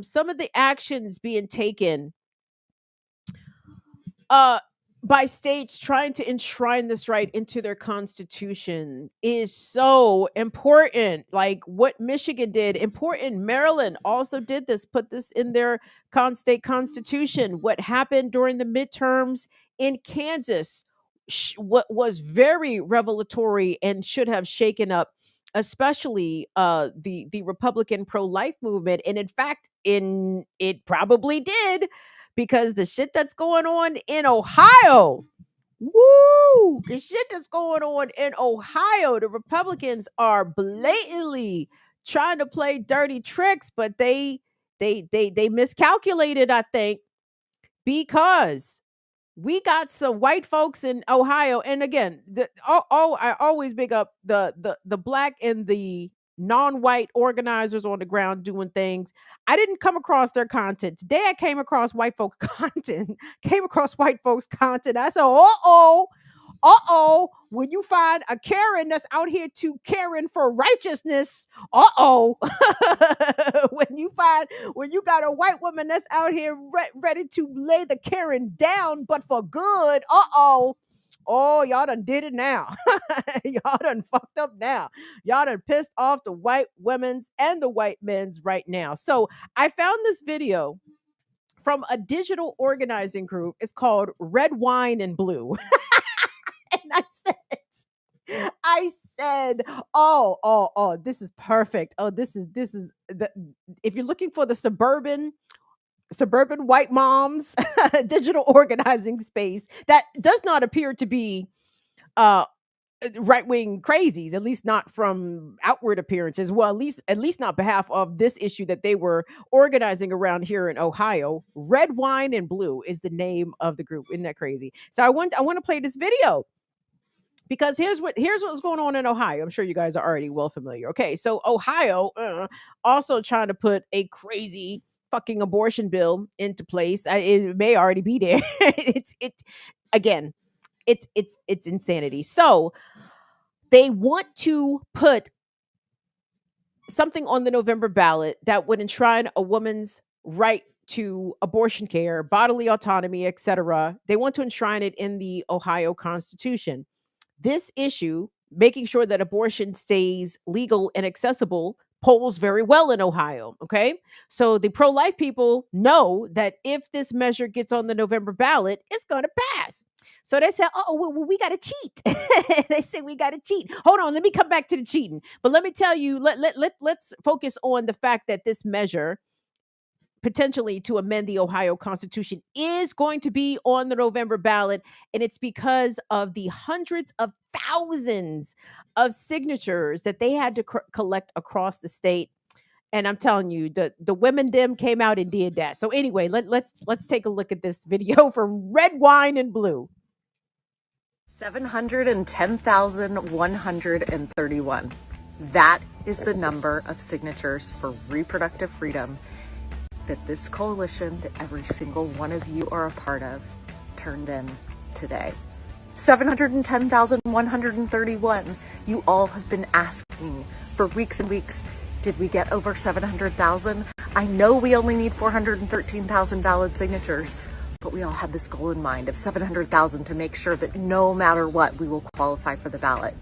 some of the actions being taken uh by states trying to enshrine this right into their constitution is so important. Like what Michigan did, important. Maryland also did this, put this in their state constitution. What happened during the midterms in Kansas, what was very revelatory and should have shaken up especially the Republican pro-life movement. And in fact, in it probably did, because the shit that's going on in Ohio, woo, the shit that's going on in Ohio, the Republicans are blatantly trying to play dirty tricks, but they miscalculated, I think, because we got some white folks in Ohio. And again, I always big up the black and the non-white organizers on the ground doing things. I didn't come across their content today. I came across white folk content. Came across white folks content. I said, when you find a Karen that's out here to caring for righteousness, when you got a white woman that's out here ready to lay the Karen down, but for good, oh, y'all done did it now. Y'all done fucked up now. Y'all done pissed off the white women's and the white men's right now. So I found this video from a digital organizing group. It's called Red Wine and Blue. And I said, oh, this is perfect. Oh, this is the, if you're looking for the suburban white moms digital organizing space that does not appear to be uh right-wing crazies, at least not from outward appearances. Well, at least not behalf of this issue that they were organizing around here in Ohio. Red Wine and Blue is the name of the group. Isn't that crazy? So I want to play this video, because here's what's going on in Ohio. I'm sure you guys are already well familiar. Okay, so Ohio also trying to put a crazy fucking abortion bill into place. It may already be there. Again, it's insanity. So they want to put something on the November ballot that would enshrine a woman's right to abortion care, bodily autonomy, etc. They want to enshrine it in the Ohio Constitution. This issue, making sure that abortion stays legal and accessible, polls very well in Ohio. Okay. So the pro life people know that if this measure gets on the November ballot, it's going to pass. So they said, oh, well, we got to cheat. They said, we got to cheat. Hold on. Let me come back to the cheating. But let me tell you, let's focus on the fact that this measure, potentially to amend the Ohio Constitution, is going to be on the November ballot. And it's because of the hundreds of thousands of signatures that they had to collect across the state. And I'm telling you, the women them came out and did that. So anyway, let's take a look at this video from Red Wine and Blue. 710,131. That is the number of signatures for reproductive freedom that this coalition, that every single one of you are a part of, turned in today. 710,131. You all have been asking for weeks and weeks, did we get over 700,000? I know we only need 413,000 valid signatures, but we all had this goal in mind of 700,000 to make sure that no matter what, we will qualify for the ballot.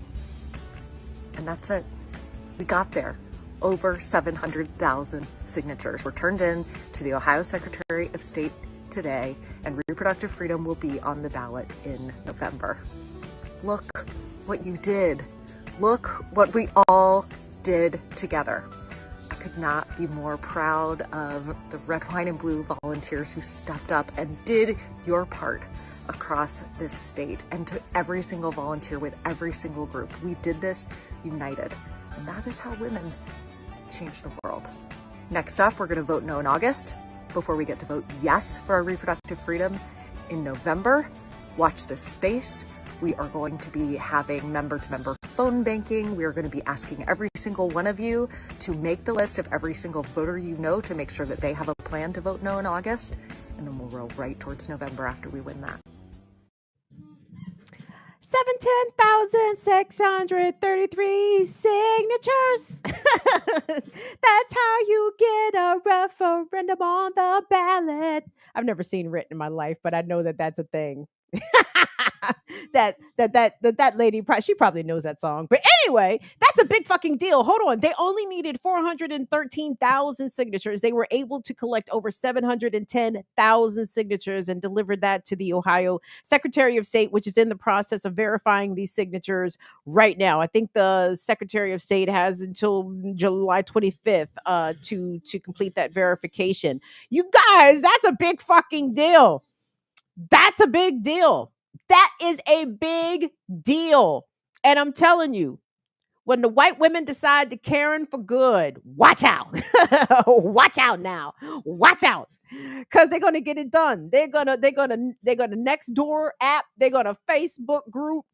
And that's it. We got there. Over 700,000 signatures were turned in to the Ohio Secretary of State today, and reproductive freedom will be on the ballot in November. Look what you did. Look what we all did together. I could not be more proud of the Red Wine and Blue volunteers who stepped up and did your part across this state, and to every single volunteer with every single group. We did this united, and that is how women change the world. Next up, we're going to vote no in August before we get to vote yes for our reproductive freedom in November. Watch this space. We are going to be having member-to-member phone banking. We are going to be asking every single one of you to make the list of every single voter you know to make sure that they have a plan to vote no in August, and then we'll roll right towards November after we win that. 710,633 signatures. That's how you get a referendum on the ballot. I've never seen written in my life, but I know that that's a thing. that lady, she probably knows that song. But anyway, that's a big fucking deal. Hold on. They only needed 413,000 signatures. They were able to collect over 710,000 signatures and delivered that to the Ohio Secretary of State, which is in the process of verifying these signatures right now. I think the Secretary of State has until July 25th to complete that verification. You guys, that's a big fucking deal. That's a big deal. That is a big deal. And I'm telling you, when the white women decide to Karen for good, watch out. Watch out now. Watch out. Cause they're gonna get it done. They're gonna next door app, they're gonna Facebook group,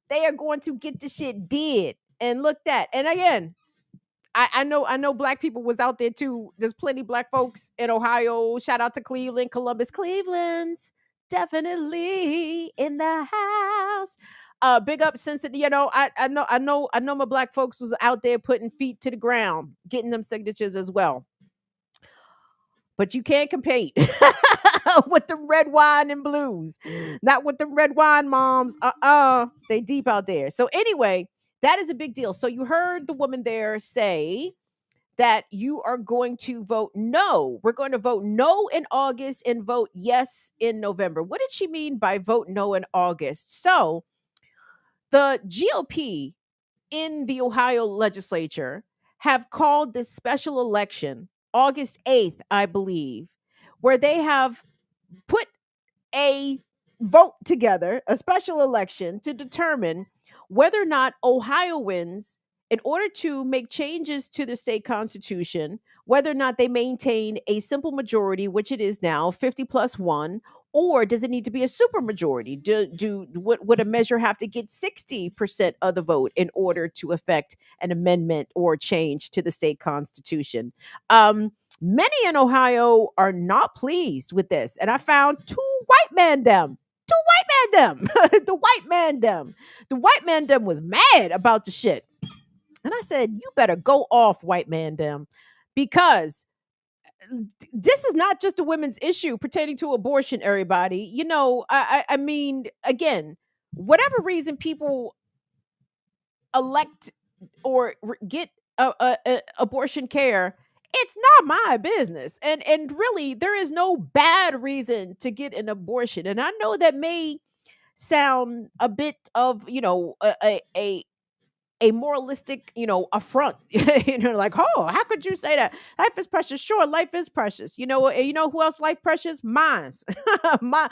they are going to get the shit did and looked at. And again, I know black people was out there too. There's plenty black folks in Ohio. Shout out to Cleveland, Columbus, Cleveland's definitely in the house. Big up Cincinnati. I know my black folks was out there putting feet to the ground, getting them signatures as well. But you can't compete with the red wine and blues. Not with the red wine moms. They deep out there. So anyway, that is a big deal. So you heard the woman there say that you are going to vote no. We're going to vote no in August and vote yes in November. What did she mean by vote no in August? So the GOP in the Ohio legislature have called this special election August 8th, I believe, where they have put a vote together, a special election to determine whether or not Ohioans, in order to make changes to the state constitution, whether or not they maintain a simple majority, which it is now 50 plus one, or does it need to be a super majority? Would a measure have to get 60% of the vote in order to affect an amendment or change to the state constitution? Many in Ohio are not pleased with this, and I found two white man them. Two white man them. The white man them. The white man them was mad about the shit. And I said, you better go off, white man them, because this is not just a women's issue pertaining to abortion, everybody. I mean, again, whatever reason people elect or get abortion care, it's not my business. And really, there is no bad reason to get an abortion. And I know that may sound a bit of, a moralistic, affront. Like, oh, how could you say that? Life is precious. Sure, life is precious. You know who else life precious? Mine's. My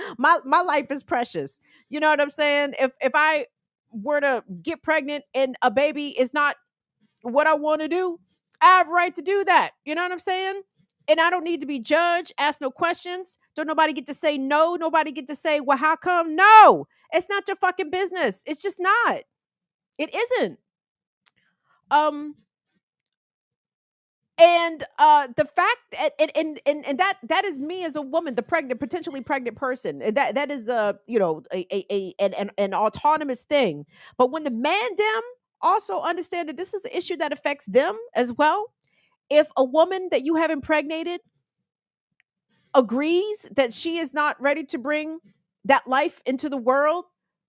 life is precious. You know what I'm saying? If I were to get pregnant and a baby is not what I want to do, I have a right to do that. You know what I'm saying? And I don't need to be judged, ask no questions. Don't nobody get to say no. Nobody get to say, well, how come? No, it's not your fucking business. It's just not. It isn't. Um, and the fact and that is me as a woman, the potentially pregnant person. And that is an autonomous thing. But when the man them also understand that this is an issue that affects them as well. If a woman that you have impregnated agrees that she is not ready to bring that life into the world,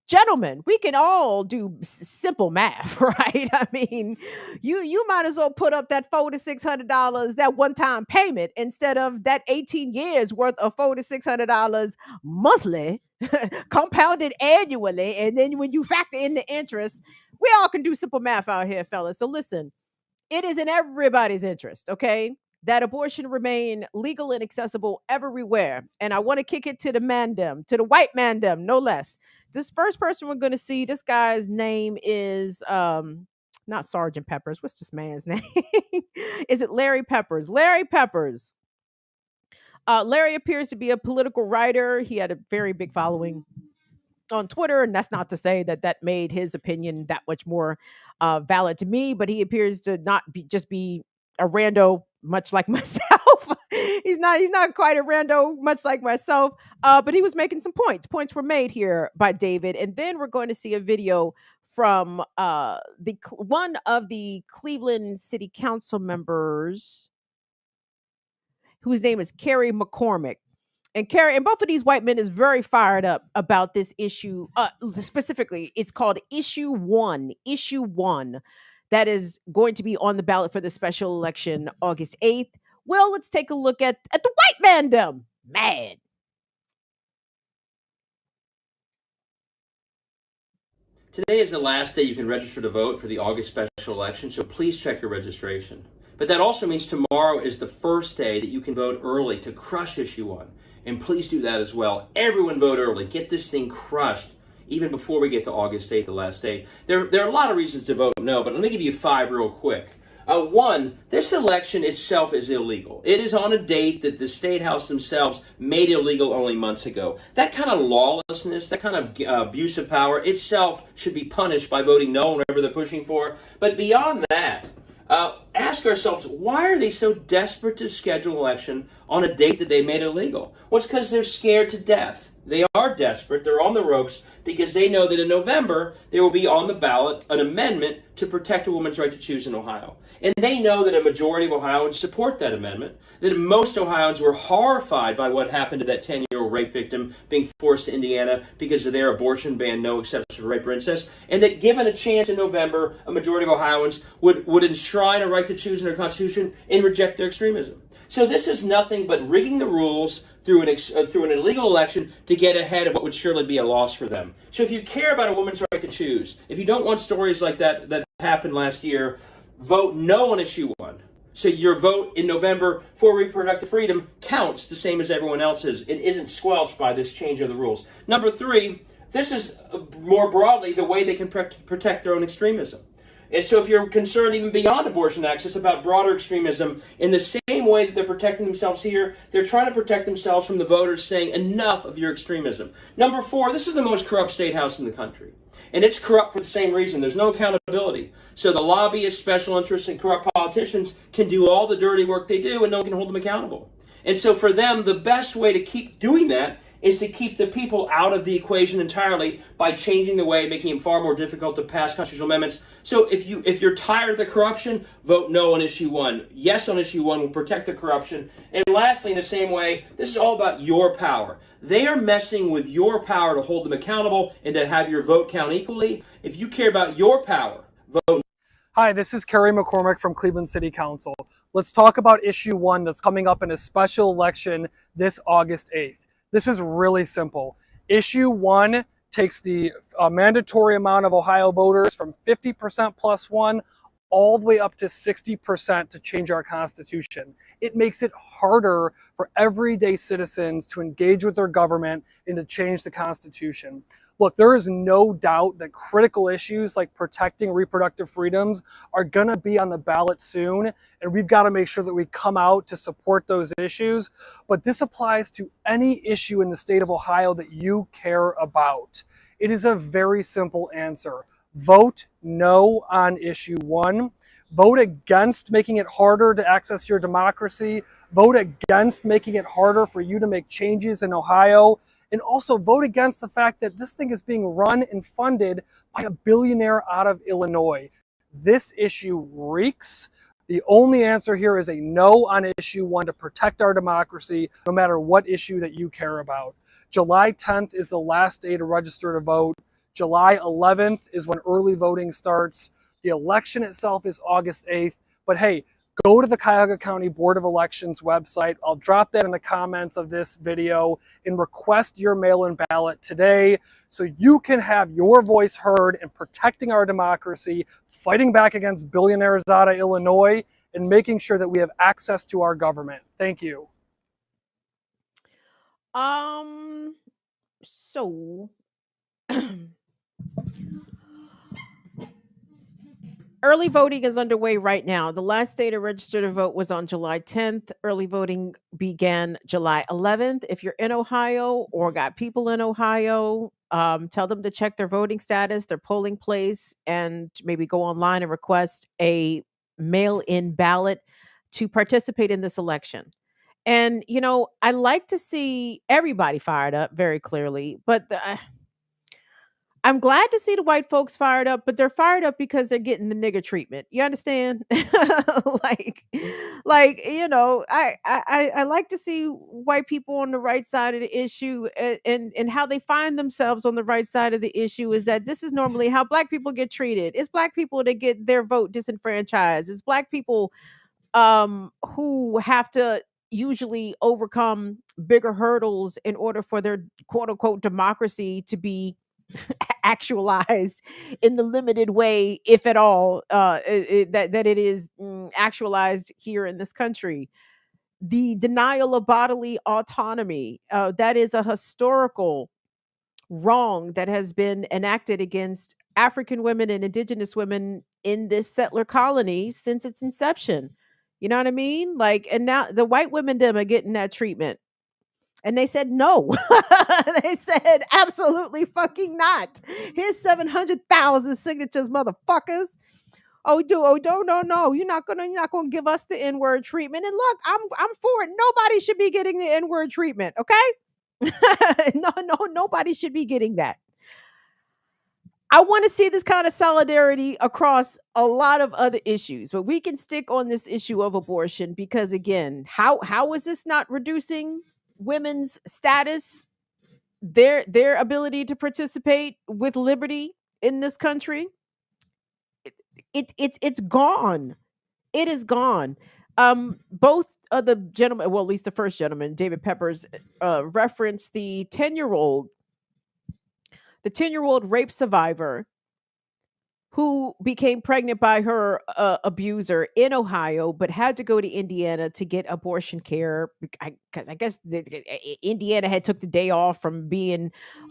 gentlemen, we can all do simple math, right? I mean, you might as well put up that $400 to $600, that one time payment, instead of that 18 years worth of $400 to $600 monthly, compounded annually, and then when you factor in the interest, we all can do simple math out here, fellas. So listen, it is in everybody's interest, okay, that abortion remain legal and accessible everywhere. And I want to kick it to the mandem, to the white mandem, no less. This first person we're going to see, this guy's name is not Sergeant Peppers. What's this man's name? Is it Larry Peppers? Larry Peppers. Larry appears to be a political writer. He had a very big following on Twitter, and that's not to say that made his opinion that much more valid to me, but he appears to not be just be a rando, much like myself. He's He's not quite a rando, much like myself. But he was making some points. Points were made here by David, and then we're going to see a video from one of the Cleveland City Council members, whose name is Kerry McCormick. And Kerry and both of these white men is very fired up about this issue. Specifically, it's called Issue One. Issue One, that is going to be on the ballot for the special election August 8th. Well, let's take a look at the white mandem. Mad. Today is the last day you can register to vote for the August special election, so please check your registration. But that also means tomorrow is the first day that you can vote early to crush Issue 1. And please do that as well. Everyone vote early. Get this thing crushed even before we get to August 8th, the last day. There are a lot of reasons to vote no, but let me give you 5 real quick. One, this election itself is illegal. It is on a date that the State House themselves made illegal only months ago. That kind of lawlessness, that kind of abuse of power itself should be punished by voting no whenever they're pushing for. But beyond that, ask ourselves, why are they so desperate to schedule an election on a date that they made illegal? Well, it's because they're scared to death. They are desperate. They're on the ropes because they know that in November there will be on the ballot an amendment to protect a woman's right to choose in Ohio. And they know that a majority of Ohioans support that amendment, that most Ohioans were horrified by what happened to that 10-year-old rape victim being forced to Indiana because of their abortion ban, no exceptions for rape or incest, and that given a chance in November, a majority of Ohioans would enshrine a right to choose in their Constitution and reject their extremism. So this is nothing but rigging the rules through an illegal election to get ahead of what would surely be a loss for them. So if you care about a woman's right to choose, if you don't want stories like that happened last year, vote no on Issue 1. So your vote in November for reproductive freedom counts the same as everyone else's. It isn't squelched by this change of the rules. Number 3, this is more broadly the way they can protect their own extremism. And so if you're concerned even beyond abortion access about broader extremism, in the same way that they're protecting themselves here, they're trying to protect themselves from the voters saying enough of your extremism. Number 4, this is the most corrupt state house in the country. And it's corrupt for the same reason. There's no accountability. So the lobbyists, special interests, and corrupt politicians can do all the dirty work they do and no one can hold them accountable. And so for them, the best way to keep doing that is to keep the people out of the equation entirely by changing the way, making it far more difficult to pass constitutional amendments. So if you're tired of the corruption, vote no on Issue 1. Yes on Issue 1 will protect the corruption. And lastly, in the same way, this is all about your power. They are messing with your power to hold them accountable and to have your vote count equally. If you care about your power, vote. Hi, this is Kerry McCormick from Cleveland City Council. Let's talk about Issue 1 that's coming up in a special election this August 8th. This is really simple. Issue 1 takes the mandatory amount of Ohio voters from 50% plus 1 all the way up to 60% to change our Constitution. It makes it harder for everyday citizens to engage with their government and to change the Constitution. Look, there is no doubt that critical issues like protecting reproductive freedoms are going to be on the ballot soon, and we've got to make sure that we come out to support those issues. But this applies to any issue in the state of Ohio that you care about. It is a very simple answer. Vote no on Issue 1. Vote against making it harder to access your democracy. Vote against making it harder for you to make changes in Ohio. And also vote against the fact that this thing is being run and funded by a billionaire out of Illinois. This issue reeks. The only answer here is a no on Issue 1 to protect our democracy, no matter what issue that you care about. July 10th is the last day to register to vote. July 11th is when early voting starts. The election itself is August 8th. But hey, go to the Cuyahoga County Board of Elections website. I'll drop that in the comments of this video and request your mail-in ballot today so you can have your voice heard in protecting our democracy, fighting back against billionaires out of Illinois, and making sure that we have access to our government. Thank you. So early voting is underway right now. The last day to register to vote was on July 10th. Early voting began July 11th. If you're in Ohio or got people in Ohio, tell them to check their voting status, their polling place, and maybe go online and request a mail-in ballot to participate in this election. And, I like to see everybody fired up very clearly, but I'm glad to see the white folks fired up, but they're fired up because they're getting the nigger treatment. You understand? like, I like to see white people on the right side of the issue, and how they find themselves on the right side of the issue is that this is normally how black people get treated. It's black people that get their vote disenfranchised. It's black people who have to usually overcome bigger hurdles in order for their quote unquote democracy to be actualized in the limited way, if at all, that it is actualized here in this country. The denial of bodily autonomy, that is a historical wrong that has been enacted against African women and indigenous women in this settler colony since its inception. You know what I mean? Like, and now the white women them are getting that treatment. And they said no. They said absolutely fucking not. Here's 700,000 signatures, motherfuckers. Oh, no. You're not gonna give us the N-word treatment. And look, I'm for it. Nobody should be getting the N-word treatment, okay? No, nobody should be getting that. I want to see this kind of solidarity across a lot of other issues, but we can stick on this issue of abortion because again, how is this not reducing women's status, their ability to participate with liberty in this country? It's gone. It is gone. Both of the gentlemen, well, at least the first gentleman, David Peppers, referenced the 10-year-old rape survivor who became pregnant by her abuser in Ohio, but had to go to Indiana to get abortion care because I guess Indiana had took the day off from being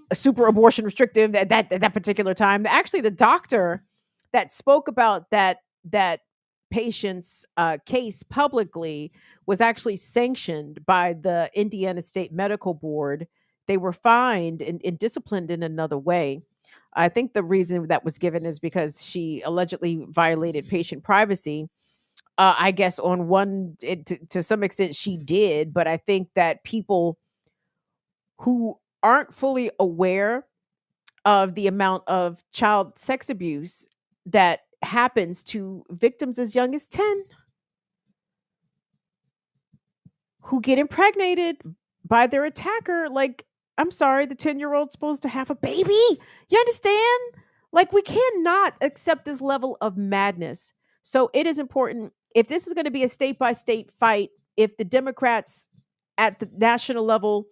a super abortion restrictive at that particular time. Actually, the doctor that spoke about that patient's case publicly was actually sanctioned by the Indiana State Medical Board. They were fined and disciplined in another way. I think the reason that was given is because she allegedly violated patient privacy. I guess on to some extent she did, but I think that people who aren't fully aware of the amount of child sex abuse that happens to victims as young as 10 who get impregnated by their attacker. Like, I'm sorry, the 10-year-old's supposed to have a baby. You understand? Like, we cannot accept this level of madness. So it is important, if this is going to be a state by state fight, if the Democrats at the national level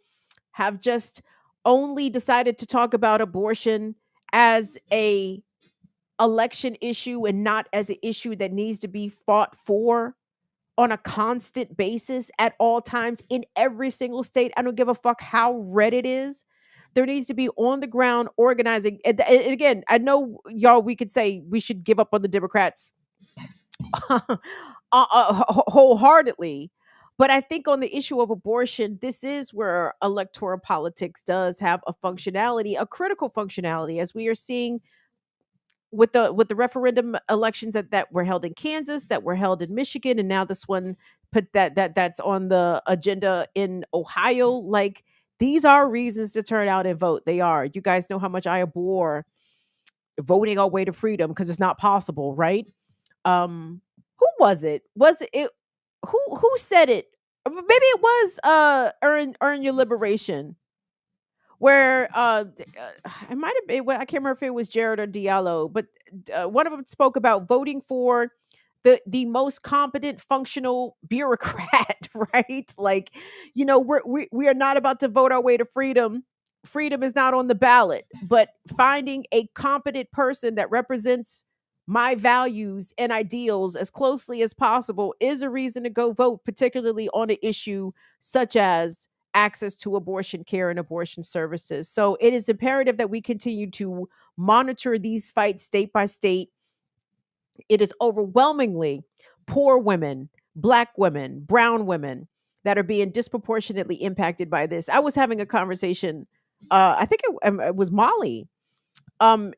have just only decided to talk about abortion as a election issue and not as an issue that needs to be fought for on a constant basis at all times in every single state. I don't give a fuck how red it is. There needs to be on the ground organizing. And again, I know y'all, we could say we should give up on the Democrats wholeheartedly. But I think on the issue of abortion, this is where electoral politics does have a functionality, a critical functionality, as we are seeing with the referendum elections that were held in Kansas, that were held in Michigan, and now this one put that's on the agenda in Ohio. Like, these are reasons to turn out and vote. They are. You guys know how much I abhor voting our way to freedom because it's not possible, right? Who was it? Who said it? Maybe it was earn your liberation, where it might have been, well, I can't remember if it was Jared or Diallo, but one of them spoke about voting for the most competent functional bureaucrat, right? Like, we are not about to vote our way to freedom. Freedom is not on the ballot, but finding a competent person that represents my values and ideals as closely as possible is a reason to go vote, particularly on an issue such as access to abortion care and abortion services. So it is imperative that we continue to monitor these fights state by state. It is overwhelmingly poor women, black women, brown women that are being disproportionately impacted by this. I was having a conversation, I think it was Molly, And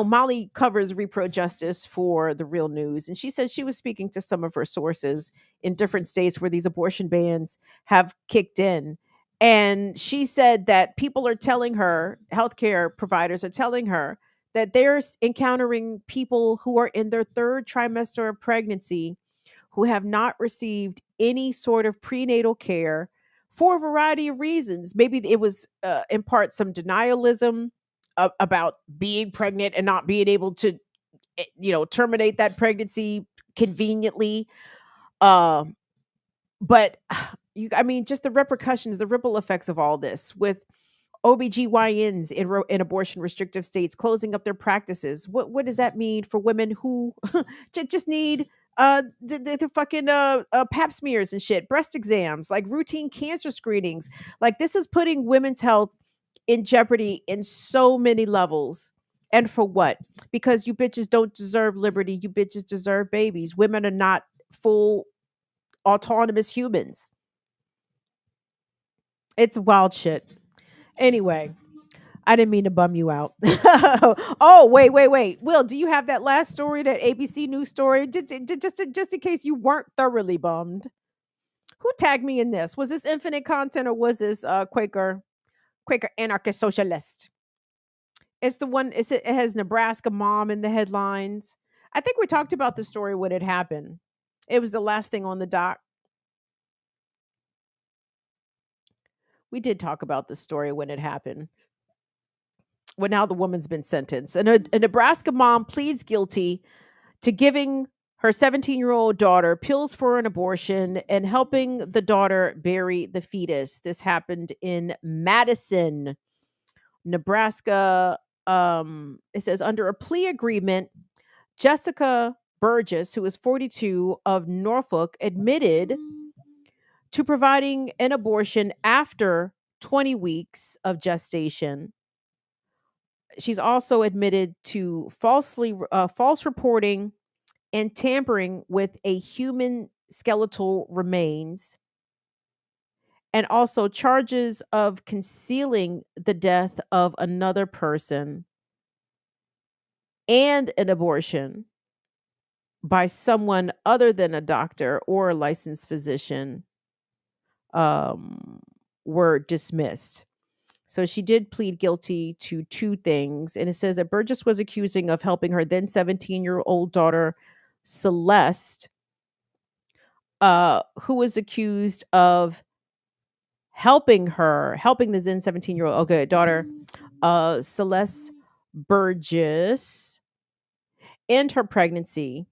Molly covers repro justice for the Real News, and she says she was speaking to some of her sources in different states where these abortion bans have kicked in. And she said that people are telling her, healthcare providers are telling her that they're encountering people who are in their third trimester of pregnancy who have not received any sort of prenatal care for a variety of reasons. Maybe it was in part some denialism about being pregnant and not being able to, terminate that pregnancy conveniently. Uh, but I mean, just the repercussions, the ripple effects of all this with OBGYNs in abortion restrictive states closing up their practices. What does that mean for women who just need the fucking pap smears and shit, breast exams, like routine cancer screenings? Like, this is putting women's health in jeopardy in so many levels. And for what? Because you bitches don't deserve liberty. You bitches deserve babies. Women are not full autonomous humans. It's wild shit. Anyway, I didn't mean to bum you out. Oh, wait. Will, do you have that last story, that ABC News story? Just in case you weren't thoroughly bummed. Who tagged me in this? Was this infinite content, or was this Quaker anarchist socialist? It's the one. It has Nebraska mom in the headlines. I think we talked about the story when it happened. It was the last thing on the doc. We did talk about the story when it happened. Well, now the woman's been sentenced. And a Nebraska mom pleads guilty to giving her 17-year-old daughter pills for an abortion and helping the daughter bury the fetus. This happened in Madison, Nebraska. It says, under a plea agreement, Jessica Burgess, who is 42, of Norfolk, admitted to providing an abortion after 20 weeks of gestation. She's also admitted to false reporting and tampering with a human skeletal remains, and also charges of concealing the death of another person and an abortion by someone other than a doctor or a licensed physician were dismissed. So she did plead guilty to two things. And it says that Burgess was accusing of helping her then 17-year-old daughter, Celeste, who was accused of helping the then 17-year-old daughter, Celeste Burgess, end her pregnancy.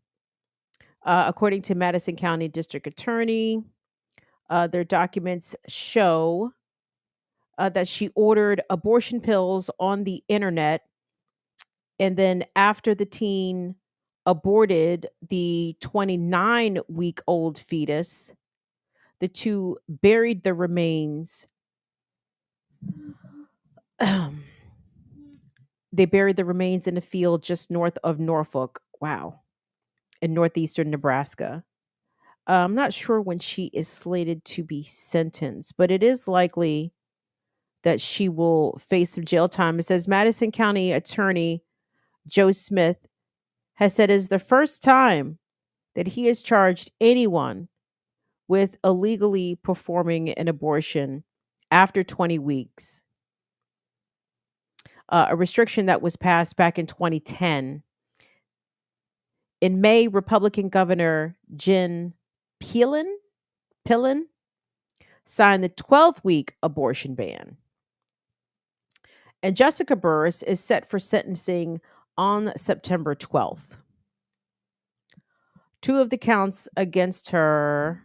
According to Madison County District Attorney, their documents show that she ordered abortion pills on the internet. And then after the teen aborted the 29-week-old fetus, the two buried the remains. They buried the remains in a field just north of Norfolk. Wow. In northeastern Nebraska. I'm not sure when she is slated to be sentenced, but it is likely that she will face some jail time. It says Madison County Attorney Joe Smith has said it is the first time that he has charged anyone with illegally performing an abortion after 20 weeks. A restriction that was passed back in 2010. In May, Republican Governor Jen Phelan signed the 12-week abortion ban. And Jessica Burris is set for sentencing on September 12th. Two of the counts against her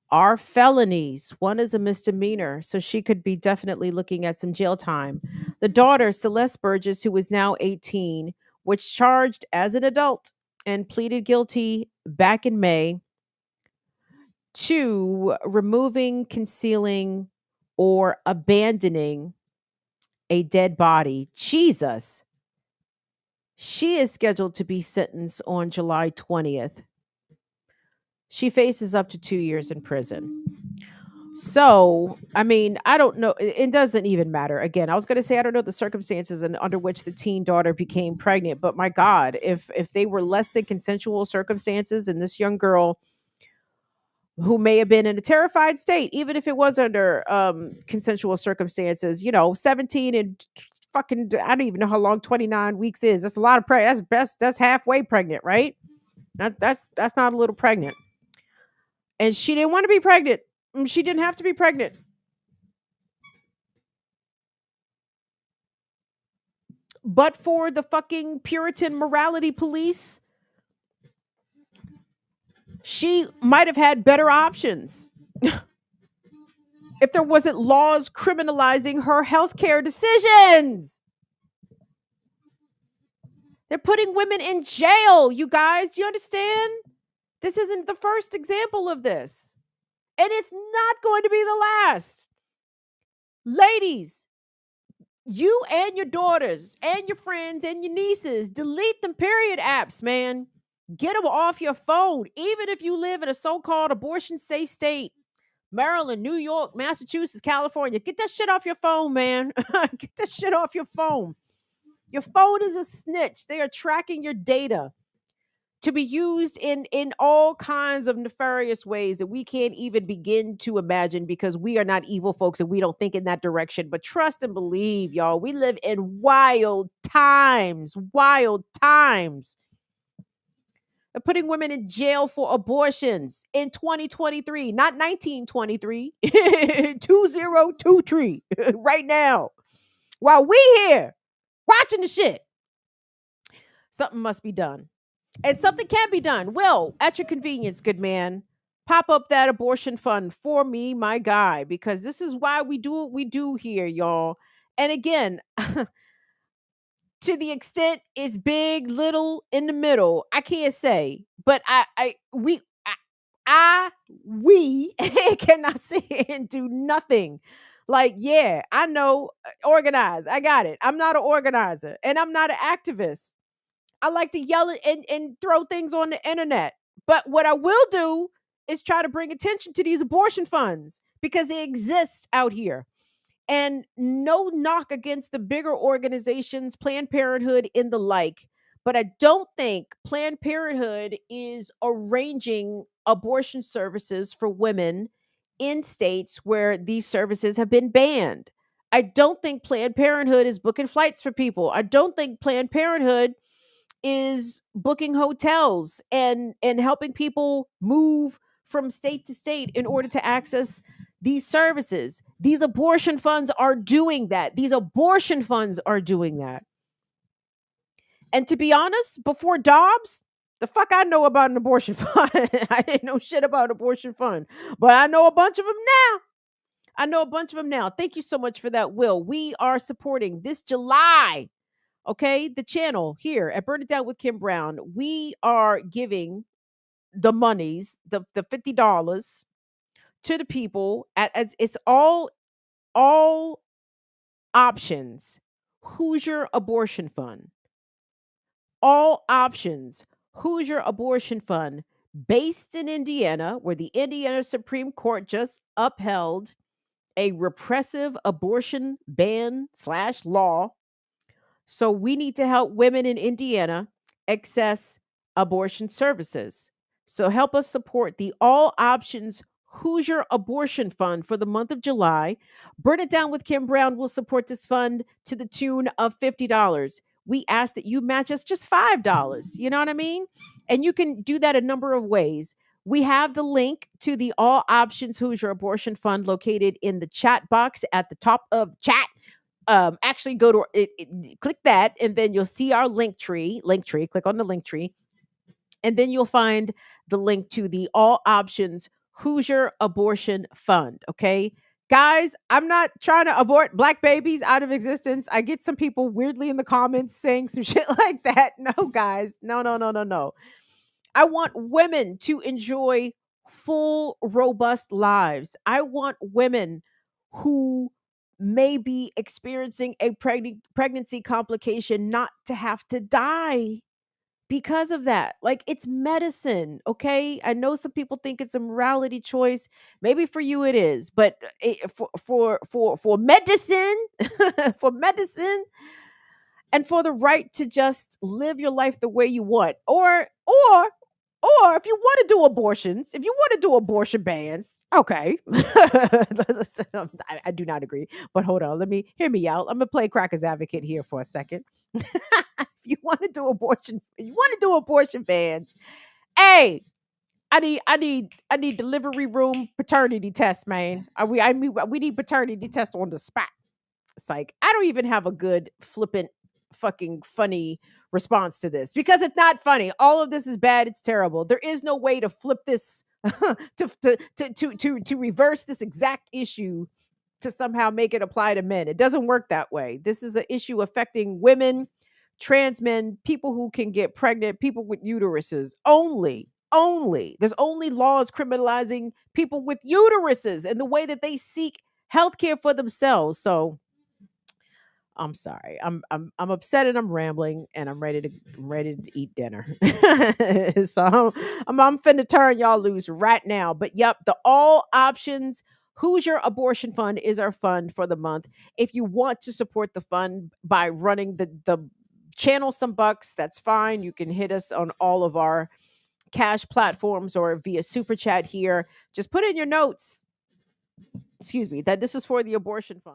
are felonies. One is a misdemeanor, so she could be definitely looking at some jail time. The daughter, Celeste Burgess, who is now 18, was charged as an adult and pleaded guilty back in May to removing, concealing, or abandoning a dead body. Jesus. She is scheduled to be sentenced on July 20th. She faces up to 2 years in prison. So, I mean, I don't know. It doesn't even matter. Again, I was going to say I don't know the circumstances and under which the teen daughter became pregnant, but my God, if they were less than consensual circumstances, and this young girl who may have been in a terrified state, even if it was under consensual circumstances, 17 and fucking, I don't even know how long 29 weeks is. That's a lot of pregnant. That's best. That's halfway pregnant, right? That's not a little pregnant. And she didn't want to be pregnant. She didn't have to be pregnant. But for the fucking Puritan morality police, she might have had better options if there wasn't laws criminalizing her healthcare decisions. They're putting women in jail, you guys. Do you understand? This isn't the first example of this. And it's not going to be the last. Ladies, you and your daughters and your friends and your nieces, delete them period apps, man. Get them off your phone, even if you live in a so-called abortion safe state. Maryland, New York, Massachusetts, California. Get that shit off your phone, man. Get that shit off your phone. Your phone is a snitch. They are tracking your data to be used in all kinds of nefarious ways that we can't even begin to imagine, because we are not evil folks and we don't think in that direction. But trust and believe, y'all, we live in wild times. Wild times. They're putting women in jail for abortions in 2023, not 1923, 2023, right now, while we here watching the shit. Something must be done. And something can be done. Will, at your convenience, good man, pop up that abortion fund for me, my guy, because this is why we do what we do here, y'all. And again, to the extent it's big, little, in the middle, I can't say, but we cannot sit here and do nothing. Like, yeah, I know, organize. I got it. I'm not an organizer and I'm not an activist. I like to yell it and throw things on the internet. But what I will do is try to bring attention to these abortion funds because they exist out here. And no knock against the bigger organizations, Planned Parenthood and the like. But I don't think Planned Parenthood is arranging abortion services for women in states where these services have been banned. I don't think Planned Parenthood is booking flights for people. I don't think Planned Parenthood is booking hotels and helping people move from state to state in order to access these services. These abortion funds are doing that. These abortion funds are doing that. And to be honest, before Dobbs, the fuck I know about an abortion fund. I didn't know shit about abortion fund, but I know a bunch of them now. I know a bunch of them now. Thank you so much for that, Will. We are supporting this July, okay, the channel here at Burn It Down with Kim Brown. We are giving the monies, the $50 to the people as it's all options. Hoosier Abortion Fund. All options. Hoosier Abortion Fund, based in Indiana, where the Indiana Supreme Court just upheld a repressive abortion ban / law. So we need to help women in Indiana access abortion services. So help us support the All Options Hoosier Abortion Fund for the month of July. Burn It Down with Kim Brown will support this fund to the tune of $50. We ask that you match us just $5. You know what I mean? And you can do that a number of ways. We have the link to the All Options Hoosier Abortion Fund located in the chat box at the top of the chat. Actually go to click that and then you'll see our link tree, click on the link tree, and then you'll find the link to the All Options Hoosier Abortion Fund. Okay, guys, I'm not trying to abort black babies out of existence. I get some people weirdly in the comments saying some shit like that. No, guys, no. I want women to enjoy full, robust lives. I want women who may be experiencing a pregnancy complication not to have to die because of that. Like, it's medicine, okay? I know some people think it's a morality choice. Maybe for you it is, but for medicine, for medicine, and for the right to just live your life the way you want, or if you want to do abortions, if you want to do abortion bans, okay. I do not agree, but hold on, let me hear me out. I'm gonna play crackers advocate here for a second. If you want to do abortion, you want to do abortion bans. Hey, I need delivery room paternity tests, man. We need paternity tests on the spot. It's like, I don't even have a good flippant fucking funny response to this because it's not funny. All of this is bad. It's terrible. There is no way to flip this to reverse this exact issue to somehow make it apply to men. It doesn't work that way. This is an issue affecting women, trans men, people who can get pregnant, people with uteruses only. Only. There's only laws criminalizing people with uteruses and the way that they seek healthcare for themselves. So I'm sorry. I'm upset and I'm rambling and I'm ready to eat dinner. So I'm finna turn y'all loose right now. But yep, the all options Who's Your Abortion Fund is our fund for the month. If you want to support the fund by running the channel some bucks, that's fine. You can hit us on all of our cash platforms or via super chat here. Just put in your notes, excuse me, that this is for the abortion fund.